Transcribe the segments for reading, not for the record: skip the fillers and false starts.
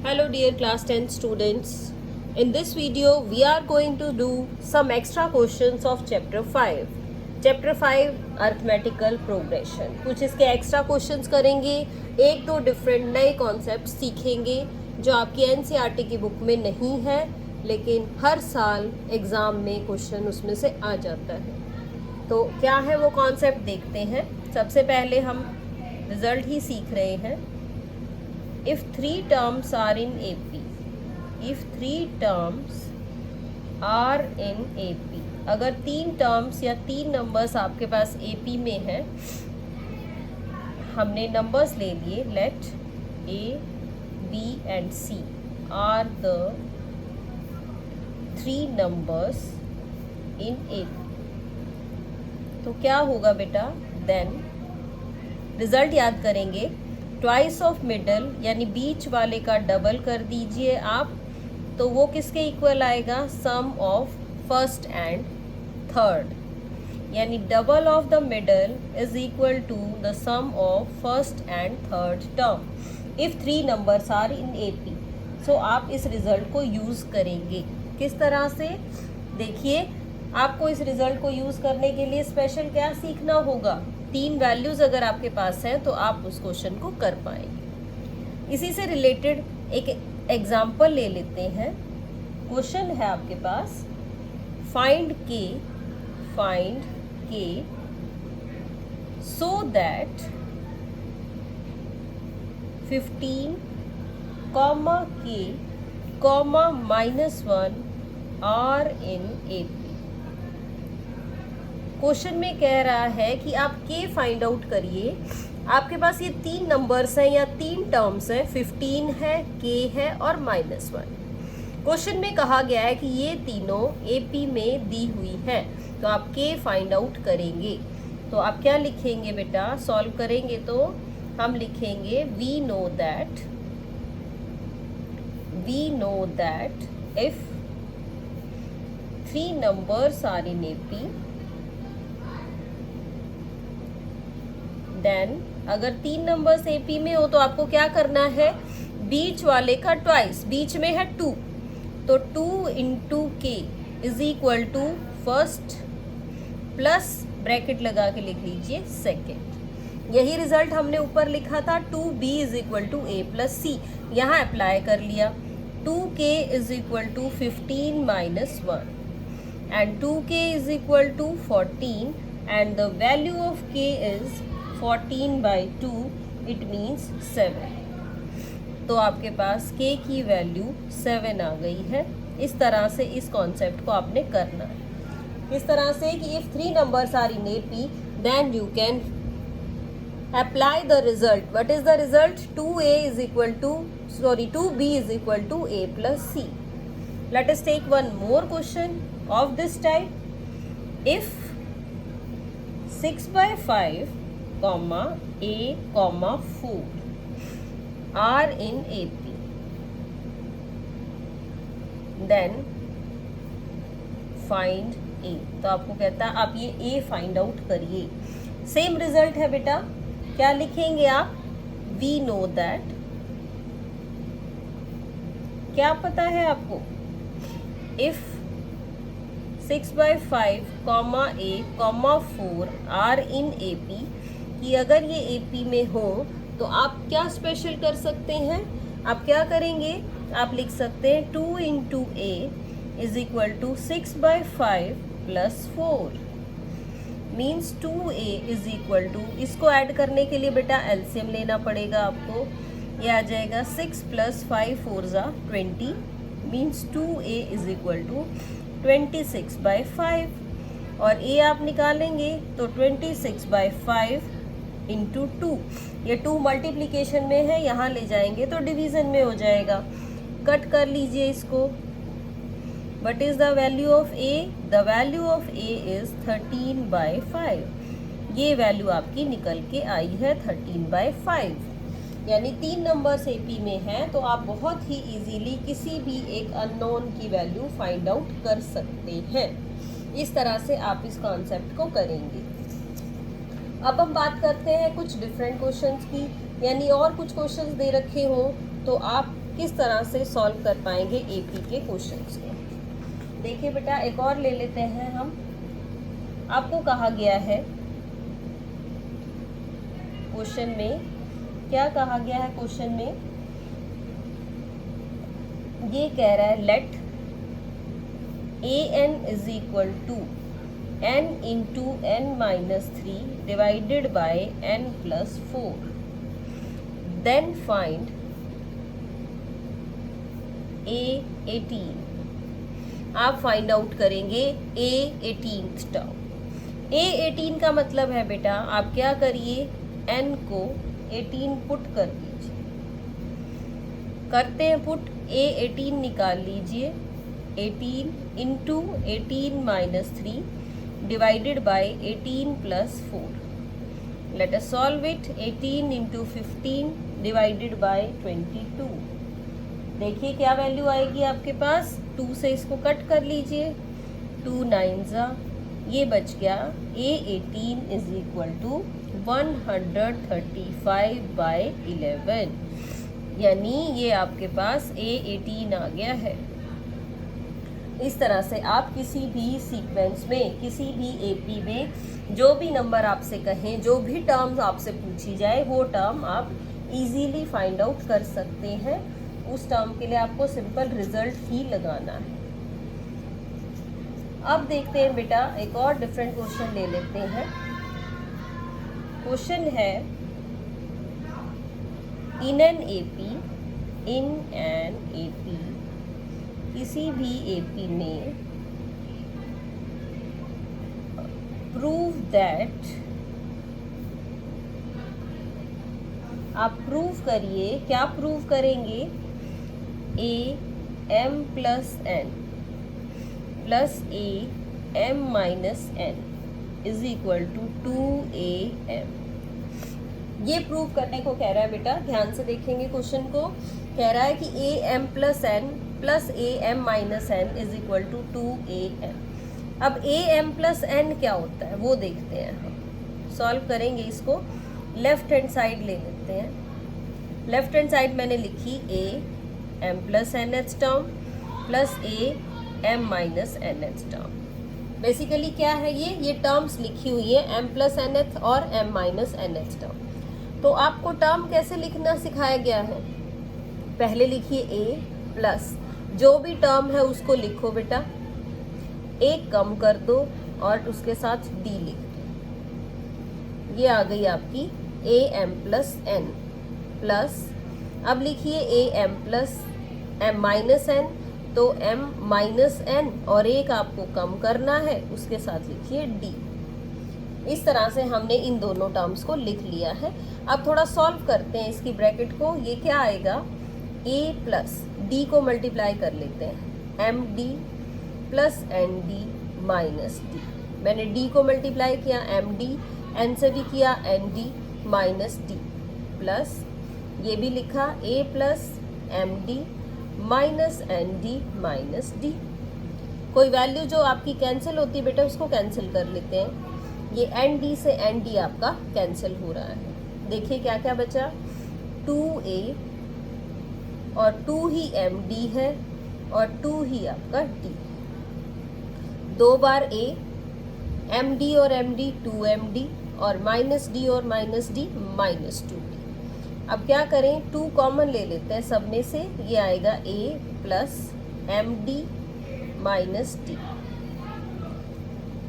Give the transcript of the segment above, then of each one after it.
Hello dear class 10 students. In this video we are going to do some extra questions of chapter 5. Chapter 5 arithmetical progression. कुछ इसके extra questions करेंगे, एक दो different नए concepts सीखेंगे जो आपकी NCERT की बुक में नहीं है लेकिन हर साल एग्ज़ाम में क्वेश्चन उसमें से आ जाता है। तो क्या है वो कॉन्सेप्ट देखते हैं। सबसे पहले हम रिजल्ट ही सीख रहे हैं। If three terms are in AP, if three terms are in AP, अगर तीन टर्म्स या तीन नंबर्स आपके पास AP में है, हमने नंबर्स ले लिए, late A, B and C are the three numbers in AP. तो क्या होगा बेटा, देन रिजल्ट याद करेंगे, ट्वाइस ऑफ मिडल यानी बीच वाले का डबल कर दीजिए आप, तो वो किसके इक्वल आएगा, sum of first and third, यानी double of the middle is equal to the sum of first and third term if three numbers are in AP। So आप इस रिजल्ट को यूज़ करेंगे किस तरह से, देखिए आपको इस रिजल्ट को यूज़ करने के लिए स्पेशल क्या सीखना होगा, तीन वैल्यूज़ अगर आपके पास हैं तो आप उस क्वेश्चन को कर पाएंगे। इसी से रिलेटेड एक एग्जाम्पल ले लेते हैं। क्वेश्चन है आपके पास, find K so that 15 k, -1 are in AP। Question में कह रहा है कि आप के फाइंड आउट करिए। आपके पास ये तीन नंबर्स हैं या तीन टर्म्स हैं, 15 है, के है और -1। क्वेश्चन में कहा गया है कि ये तीनों AP में दी हुई हैं, तो आप के फाइंड आउट करेंगे। तो आप क्या लिखेंगे बेटा, सॉल्व करेंगे तो हम लिखेंगे we know that if three numbers are in AP, then अगर तीन नंबर्स AP में हो तो आपको क्या करना है, बीच वाले का ट्वाइस, बीच में है 2, तो 2 into K is equal to first plus bracket लगा के लिख लीजिए सेकेंड। यही रिजल्ट हमने ऊपर लिखा था, 2B is equal to A plus C, यहाँ अप्लाई कर लिया। 2K is equal to 15 -1 and 2K is equal to 14 and the value of K is 14/2, it means 7। तो आपके पास K की वैल्यू 7 आ गई है। इस तरह से इस कॉन्सेप्ट को आपने करना है, इस तरह से कि if three numbers are in AP then you can apply the result. What is the result, 2B is equal to A plus C। Let us take one more question of this type. If 6/5 A, 4 are in AP, then find A। तो आपको कहता है आप ये A find out करिए। Same result है बेटा, क्या लिखेंगे आप, वी नो दैट, क्या पता है आपको, if 6/5 A, 4 are in AP, कि अगर ये AP में हो तो आप क्या स्पेशल कर सकते हैं, आप क्या करेंगे, आप लिख सकते हैं 2 into A is equal to 6/5 plus 4 means 2A is equal to, इसको ऐड करने के लिए बेटा एलसीएम लेना पड़ेगा आपको। ये आ जाएगा 6 + 5 4 = 20 means 2A is equal to 26/5 और A आप निकालेंगे तो 26/5 इंटू 2, ये 2 मल्टीप्लीकेशन में है, यहाँ ले जाएंगे तो डिवीज़न में हो जाएगा। कट कर लीजिए इसको। What is the value of A, the value of A is 13/5। ये वैल्यू आपकी निकल के आई है 13/5, यानी तीन नंबर्स AP में हैं तो आप बहुत ही इजीली किसी भी एक अननोन की वैल्यू फाइंड आउट कर सकते हैं। इस तरह से आप इस कॉन्सेप्ट को करेंगे। अब हम बात करते हैं कुछ डिफरेंट क्वेश्चंस की, यानी और कुछ क्वेश्चंस दे रखे हो तो आप किस तरह से सॉल्व कर पाएंगे एपी के क्वेश्चंस को। देखिए बेटा, एक और ले लेते हैं हम। आपको कहा गया है क्वेश्चन में, क्या कहा गया है क्वेश्चन में, ये कह रहा है let an is equal to n into n minus 3 divided by n plus 4, then find a18। आप फाइंड आउट करेंगे a18th टर्म। a18 का मतलब है बेटा, आप क्या करिए, n को 18 पुट कर दीजिए। करते हैं पुट, a18 निकाल लीजिए, 18 into 18 minus 3 divided bye 18 plus 4। Let us solve it. 18 into 15 divided by 22। देखिए क्या वैल्यू आएगी आपके पास, 2 से इसको कट कर लीजिए, 2 9 ये बच गया a18 इज इक्वल टू 135/11, यानी ये आपके पास a18 आ गया है। इस तरह से आप किसी भी सीक्वेंस में, किसी भी एपी में जो भी नंबर आपसे कहें, जो भी टर्म्स आपसे पूछी जाए, वो टर्म आप इजीली फाइंड आउट कर सकते हैं। उस टर्म के लिए आपको सिंपल रिजल्ट ही लगाना है। अब देखते हैं बेटा, एक और डिफरेंट क्वेश्चन ले लेते हैं। क्वेश्चन है इन एन एपी, किसी भी एपी में प्रूव दैट, आप प्रूव करिए, क्या प्रूव करेंगे, a m plus n plus a m minus n is equal to 2am। ये प्रूव करने को कह रहा है बेटा, ध्यान से देखेंगे क्वेश्चन को। कह रहा है कि a m plus n plus a m minus n is equal to 2am। अब a m प्लस n क्या होता है वो देखते हैं हम, सॉल्व करेंगे इसको। लेफ्ट हैंड साइड ले लेते हैं। लेफ्ट हैंड साइड मैंने लिखी a m plus nth term plus a m minus nth term. Basically क्या है, ये टर्म्स लिखी हुई है, m प्लस nth और m माइनस nth टर्म। तो आपको टर्म कैसे लिखना सिखाया गया है, पहले लिखिए a प्लस, जो भी टर्म है उसको लिखो बेटा, एक कम कर दो और उसके साथ d लिख दो। ये आ गई आपकी a m plus n plus, अब लिखिए a m plus m minus n, तो m माइनस n और एक आपको कम करना है, उसके साथ लिखिए d। इस तरह से हमने इन दोनों टर्म्स को लिख लिया है। अब थोड़ा सॉल्व करते हैं इसकी ब्रैकेट को। ये क्या आएगा, a प्लस d को मल्टीप्लाई कर लेते हैं, md plus nd minus d। मैंने d को मल्टीप्लाई किया md, n से भी किया nd माइनस d, प्लस ये भी लिखा a plus md minus nd minus d। कोई वैल्यू जो आपकी कैंसिल होती है बेटा, उसको कैंसिल कर लेते हैं। ये nd से nd आपका कैंसिल हो रहा है। देखिए क्या क्या बचा, 2a और 2 ही md है और 2 ही आपका d। 2 बार a, md और md 2md और माइनस d और माइनस d माइनस 2d। अब क्या करें, 2 कॉमन ले लेते हैं सब में से, ये आएगा a plus md minus d।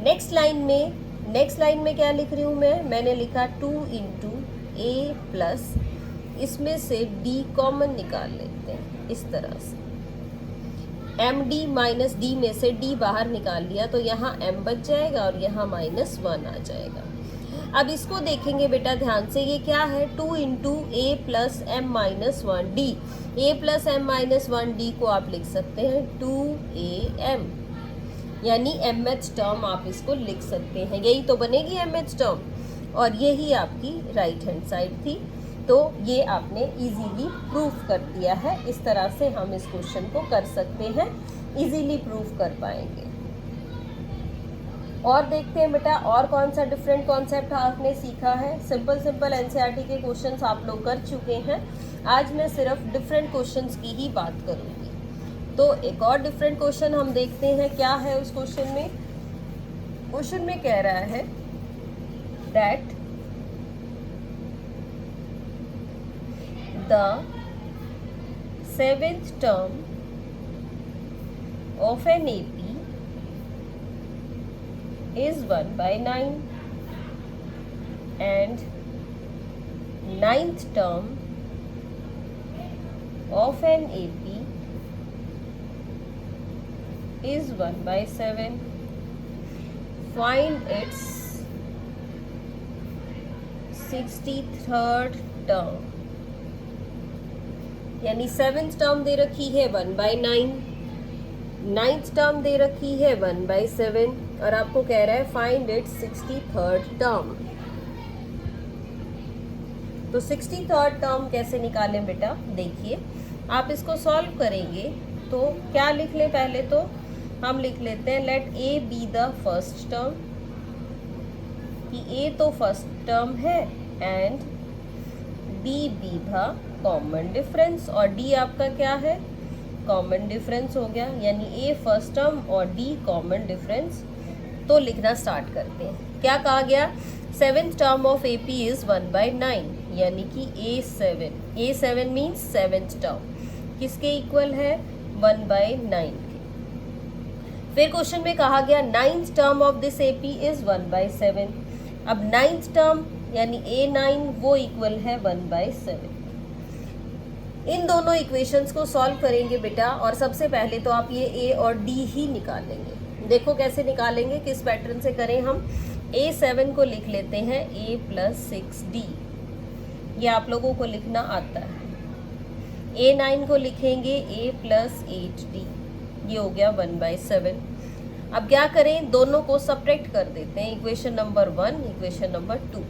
Next line में क्या लिख रही हूँ मैंने लिखा 2 इंटू a प्लस, इसमें से d कॉमन निकाल लेते हैं इस तरह से। md माइनस d में से d बाहर निकाल लिया तो यहाँ m बच जाएगा और यहाँ -1 आ जाएगा। अब इसको देखेंगे बेटा ध्यान से, ये क्या है, 2 into a plus m minus 1d। a plus m minus 1d को आप लिख सकते हैं 2am, यानी mth टर्म आप इसको लिख सकते हैं। यही तो बनेगी mth टर्म, और यही आपकी राइट हैंड साइड थी। तो ये आपने इजीली प्रूफ कर दिया है। इस तरह से हम इस क्वेश्चन को कर सकते हैं, इजीली प्रूफ कर पाएंगे। और देखते हैं बेटा और कौन सा डिफरेंट कॉन्सेप्ट आपने सीखा है। सिंपल एनसीईआरटी के क्वेश्चंस आप लोग कर चुके हैं। आज मैं सिर्फ डिफरेंट क्वेश्चंस की ही बात करूंगी। तो एक और डिफरेंट क्वेश्चन हम देखते हैं क्या है उस क्वेश्चन में। क्वेश्चन में कह रहा है that the 7th term of an AP is 1/9 and 9th term of an AP is 1/7. Find its 63rd term। यानी 7th टर्म दे रखी है 1/9, 9th टर्म दे रखी है 1/7 और आपको कह रहा है फाइंड इट 63rd टर्म। तो 63rd टर्म कैसे निकालें बेटा, देखिए आप इसको सॉल्व करेंगे तो क्या लिख लें। पहले तो हम लिख लेते हैं let A be the first term, कि ए तो फर्स्ट टर्म है and D be the common difference, और डी आपका क्या है, कॉमन डिफरेंस हो गया। यानी ए फर्स्ट टर्म और डी कॉमन डिफरेंस। तो लिखना स्टार्ट करते हैं। क्या कहा गया, 7th term of A P is 1/9, यानी कि A7 मीन्स 7th टर्म किसके इक्वल है, 1/9 के। फिर क्वेश्चन में कहा गया 9th term of this A P is 1/7। अब 9th टर्म यानी A9 वो इक्वल है 1/7। इन दोनों इक्वेशंस को सॉल्व करेंगे बेटा, और सबसे पहले तो आप ये A और D ही निकालेंगे। देखो कैसे निकालेंगे, किस पैटर्न से करें हम। A7 को लिख लेते हैं A + 6D, ये आप लोगों को लिखना आता है। A9 को लिखेंगे A + 8D, ये हो गया 1/7। अब क्या करें, दोनों को सब्ट्रैक्ट कर देते हैं। Equation number 1, equation number 2।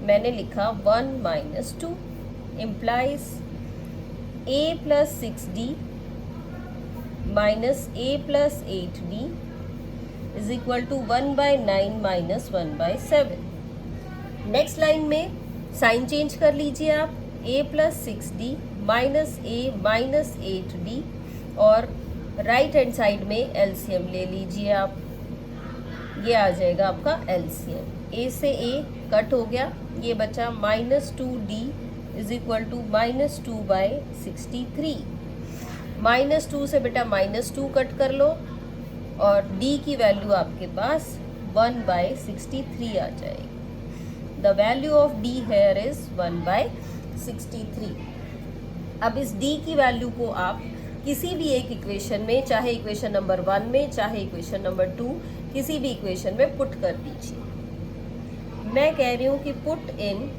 मैंने लिखा 1 - 2 implies A + 6D - A + 8D is equal to 1/9 - 1/7। Next line में साइन चेंज कर लीजिए आप, A + 6D - A - 8D, और राइट हैंड साइड में एलसीएम ले लीजिए आप, ये आ जाएगा आपका एलसीएम। A से A कट हो गया, ये बचा -2D इज इक्वल टू -2/63। -2 से बेटा -2 कट कर लो और D की वैल्यू आपके पास 1/63 आ जाएगी। The value of D here is 1/63। अब इस D की वैल्यू को आप किसी भी एक इक्वेशन में, चाहे इक्वेशन नंबर 1 में, चाहे इक्वेशन नंबर 2, किसी भी इक्वेशन में पुट कर दीजिए। मैं कह रही हूँ कि पुट इन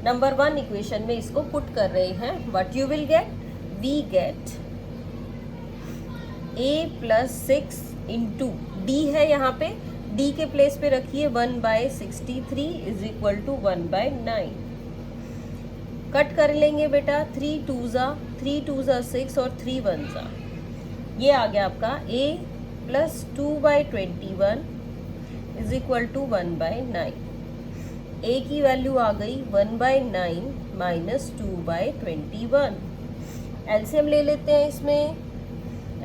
नंबर 1 इक्वेशन में इसको पुट कर रहे हैं। What you will get, we get A + 6 into D है, यहाँ पे D के प्लेस पे रखिए 1/63 इज इक्वल टू 1/9। कट कर लेंगे बेटा, 3 2 ज़ा 6 और 3 1 ज़ा, ये आ गया आपका A + 2/21 is equal to 1/9। A की वैल्यू आ गई 1/9 - 2/21। एलसीएम ले लेते हैं इसमें,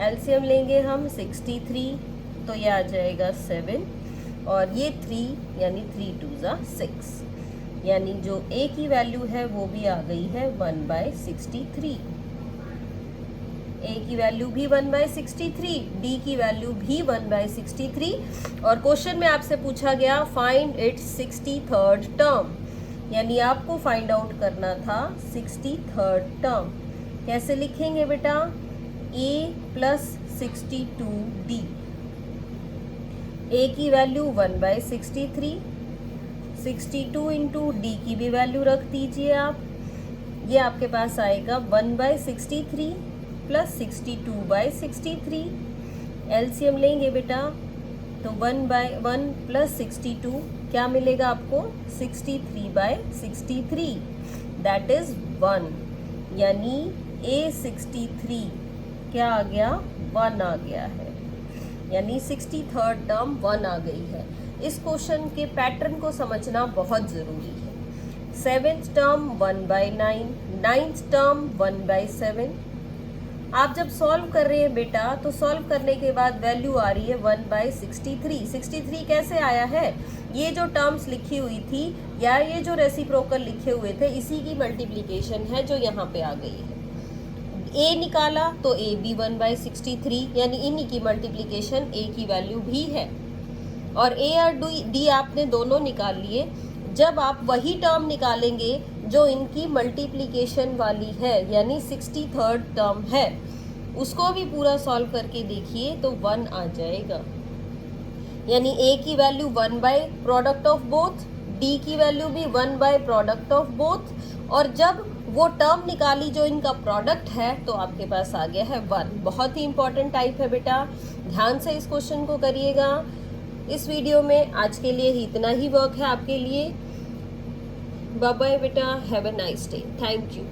एलसीएम लेंगे हम 63, तो ये आ जाएगा 7 और ये 3, यानी 3 2 ज़ा 6, यानी जो A की वैल्यू है वो भी आ गई है 1/63। A की वैल्यू भी 1/63, D की वैल्यू भी 1/63। और क्वेश्चन में आपसे पूछा गया फाइंड इट्स 63rd टर्म, यानी आपको फाइंड आउट करना था 63rd टर्म। कैसे लिखेंगे बेटा, A + 62D। A की वैल्यू 1/63, 62 इंटू D की भी वैल्यू रख दीजिए आप, ये आपके पास आएगा 1/63 + 62/63। एलसीएम लेंगे बेटा, तो 1/1 + 62 क्या मिलेगा आपको, 63/63, दैट इज 1, यानी A63 क्या आ गया, 1 आ गया है, यानी 63rd टर्म 1 आ गई है। इस क्वेश्चन के पैटर्न को समझना बहुत ज़रूरी है। 7th term 1/9, 9th term 1/7। आप जब सॉल्व कर रहे हैं बेटा तो सॉल्व करने के बाद वैल्यू आ रही है 1/63। 63 कैसे आया है? ये जो टर्म्स लिखी हुई थी या ये जो रेसिप्रोकल लिखे हुए थे इसी की मल्टीप्लिकेशन है जो यहाँ पे आ गई है। a निकाला तो a भी 1/63, यानी इन्हीं की मल्टीप्लिकेशन a की वैल्यू भी है। और a और d आपने दोनों निकाल लिए। जब आप वही टर्म निकालेंगे जो इनकी मल्टीप्लिकेशन वाली है यानी 63rd टर्म है, उसको भी पूरा सॉल्व करके देखिए तो 1 आ जाएगा। यानी a की value 1 by product of both, d की वैल्यू भी 1 बाय प्रोडक्ट ऑफ बोथ, और जब वो टर्म निकाली जो इनका प्रोडक्ट है तो आपके पास आ गया है 1। बहुत ही इंपॉर्टेंट टाइप है बेटा, ध्यान से इस क्वेश्चन को करिएगा। इस वीडियो में आज के लिए ही इतना ही वर्क है आपके लिए। बाय बाय बेटा, have a nice day, thank you.